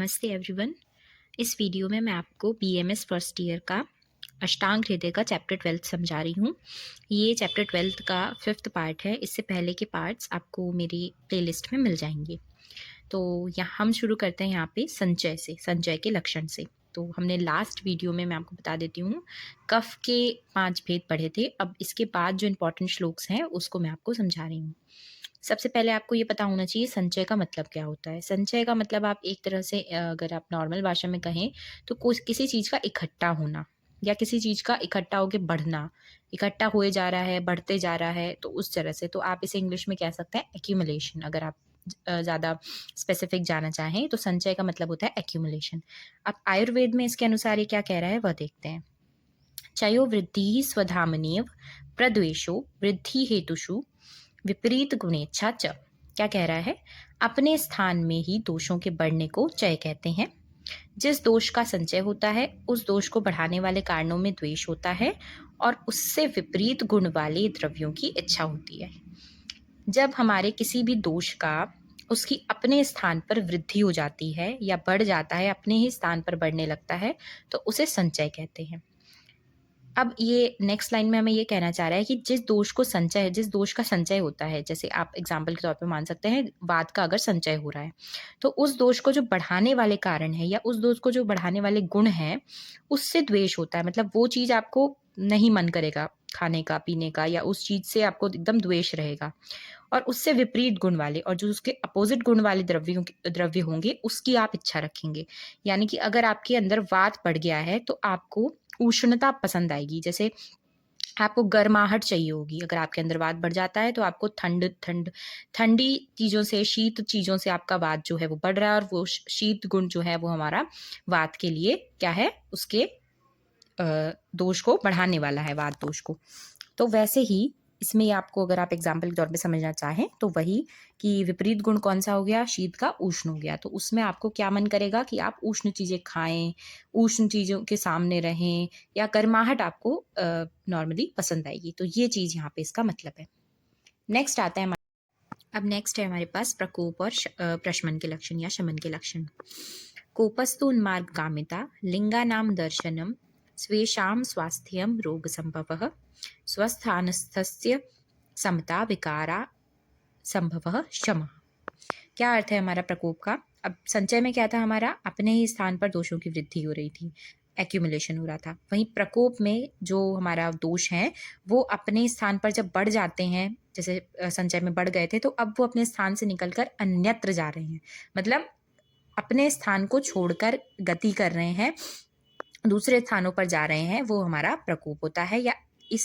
नमस्ते एवरीवन। इस वीडियो में मैं आपको बीएमएस फर्स्ट ईयर का अष्टांग हृदय का चैप्टर 12 समझा रही हूँ। ये चैप्टर 12 का 5th पार्ट है। इससे पहले के पार्ट्स आपको मेरी प्लेलिस्ट में मिल जाएंगे। तो यहाँ हम शुरू करते हैं यहाँ पे संचय से, संचय के लक्षण से। तो हमने लास्ट वीडियो में मैं आपको बता देती हूँ, कफ के 5 भेद पढ़े थे। अब इसके बाद जो इम्पोर्टेंट श्लोक्स हैं उसको मैं आपको समझा रही हूँ। सबसे पहले आपको ये पता होना चाहिए संचय का मतलब क्या होता है। संचय का मतलब आप एक तरह से अगर आप नॉर्मल भाषा में कहें तो किसी चीज़ का इकट्ठा होना या किसी चीज़ का इकट्ठा होकर बढ़ना, इकट्ठा हुए जा रहा है, बढ़ते जा रहा है, तो उस तरह से। तो आप इसे इंग्लिश में कह सकते हैं एक्यूमुलेशन। अगर आप ज़्यादा स्पेसिफिक जाना चाहें तो संचय का मतलब होता है एक्यूमुलेशन। अब आयुर्वेद में इसके अनुसार ये क्या कह रहा है वह देखते हैं। चयो वृद्धि स्वधामनीव प्रद्वेषो वृद्धि हेतुषु विपरीत गुणेच्छा च। क्या कह रहा है? अपने स्थान में ही दोषों के बढ़ने को चय कहते हैं। जिस दोष का संचय होता है उस दोष को बढ़ाने वाले कारणों में द्वेष होता है और उससे विपरीत गुण वाले द्रव्यों की इच्छा होती है। जब हमारे किसी भी दोष का उसकी अपने स्थान पर वृद्धि हो जाती है या बढ़ जाता है, अपने ही स्थान पर बढ़ने लगता है, तो उसे संचय कहते हैं। अब ये नेक्स्ट लाइन में हमें ये कहना चाह रहा है कि जिस दोष का संचय होता है, जैसे आप एग्जाम्पल के तौर पे मान सकते हैं वात का अगर संचय हो रहा है, तो उस दोष को जो बढ़ाने वाले कारण है या उस दोष को जो बढ़ाने वाले गुण हैं उससे द्वेष होता है। मतलब वो चीज़ आपको नहीं मन करेगा खाने का, पीने का, या उस चीज़ से आपको एकदम द्वेष रहेगा। और उससे विपरीत गुण वाले और जो उसके अपोजिट गुण वाले द्रव्य होंगे उसकी आप इच्छा रखेंगे। यानी कि अगर आपके अंदर वात बढ़ गया है तो आपको उष्णता पसंद आएगी। जैसे आपको गर्माहट चाहिए होगी। अगर आपके अंदर वात बढ़ जाता है तो आपको ठंडी चीज़ों से, शीत चीज़ों से आपका वात जो है वो बढ़ रहा है, और वो शीत गुण जो है वो हमारा वात के लिए क्या है, उसके दोष को बढ़ाने वाला है, वात दोष को। तो वैसे ही इसमें आपको अगर आप एग्जाम्पल के तौर पे समझना चाहें तो वही कि विपरीत गुण कौन सा हो गया, शीत का उष्ण हो गया। तो उसमें आपको क्या मन करेगा कि आप उष्ण चीज़ें खाएं, उष्ण चीज़ों के सामने रहें, या गर्माहट आपको नॉर्मली पसंद आएगी। तो ये चीज़ यहाँ पे इसका मतलब है। नेक्स्ट आता है अब नेक्स्ट है हमारे पास प्रकोप और प्रशमन के लक्षण या शमन के लक्षण। कोपस्तु उन्मार्ग कामिता लिंगा नाम दर्शनम स्वेषाम स्वास्थ्यम रोग संभवः स्वस्थानस्थस्य समता विकारा संभवः शमः। क्या अर्थ है हमारा प्रकोप का? अब संचय में क्या था हमारा, अपने ही स्थान पर दोषों की वृद्धि हो रही थी, एक्यूमुलेशन हो रहा था। वहीं प्रकोप में जो हमारा दोष है वो अपने स्थान पर जब बढ़ जाते हैं, जैसे संचय में बढ़ गए थे, तो अब वो अपने स्थान से निकलकर अन्यत्र जा रहे हैं। मतलब अपने स्थान को छोड़कर गति कर रहे हैं, दूसरे स्थानों पर जा रहे हैं, वो हमारा प्रकोप होता है। या इस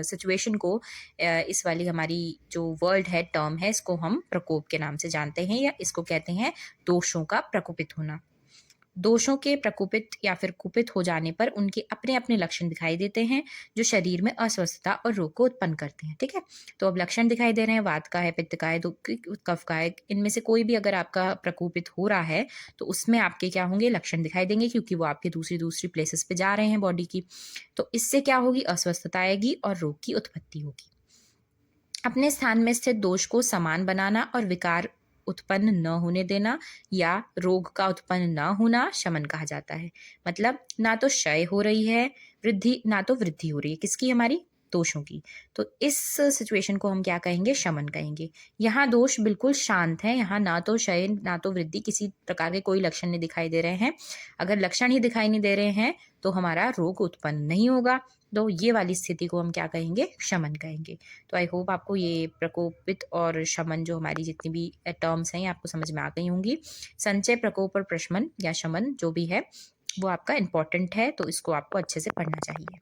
सिचुएशन को इस वाली हमारी जो वर्ड है, टर्म है, इसको हम प्रकोप के नाम से जानते हैं, या इसको कहते हैं दोषों का प्रकोपित होना। दोषों के प्रकोपित या फिर कुपित हो जाने पर उनके अपने अपने लक्षण दिखाई देते हैं जो शरीर में अस्वस्थता और रोग को उत्पन्न करते हैं। ठीक है, तो अब लक्षण दिखाई दे रहे हैं, वात का है, पित्त का है, कफ का है। इनमें से कोई भी अगर आपका प्रकोपित हो रहा है तो उसमें आपके क्या होंगे, लक्षण दिखाई देंगे, क्योंकि वो आपके दूसरी दूसरी प्लेसेस पे जा रहे हैं बॉडी की। तो इससे क्या होगी, अस्वस्थता आएगी और रोग की उत्पत्ति होगी। अपने स्थान में स्थित दोष को समान बनाना और विकार उत्पन्न न होने देना या रोग का उत्पन्न न होना शमन कहा जाता है। मतलब ना तो क्षय हो रही है वृद्धि, ना तो वृद्धि हो रही है, किसकी, हमारी दोषों की। तो इस सिचुएशन को हम क्या कहेंगे, शमन कहेंगे। यहाँ दोष बिल्कुल शांत है, यहाँ ना तो क्षय ना तो वृद्धि, किसी प्रकार के कोई लक्षण नहीं दिखाई दे रहे हैं। अगर लक्षण ही दिखाई नहीं दे रहे हैं तो हमारा रोग उत्पन्न नहीं होगा। तो ये वाली स्थिति को हम क्या कहेंगे, शमन कहेंगे। तो आई होप आपको ये प्रकोपित और शमन जो हमारी जितनी भी टर्म्स हैं ये आपको समझ में आ गई होंगी। संचय, प्रकोप और प्रशमन या शमन जो भी है वो आपका इम्पोर्टेंट है, तो इसको आपको अच्छे से पढ़ना चाहिए।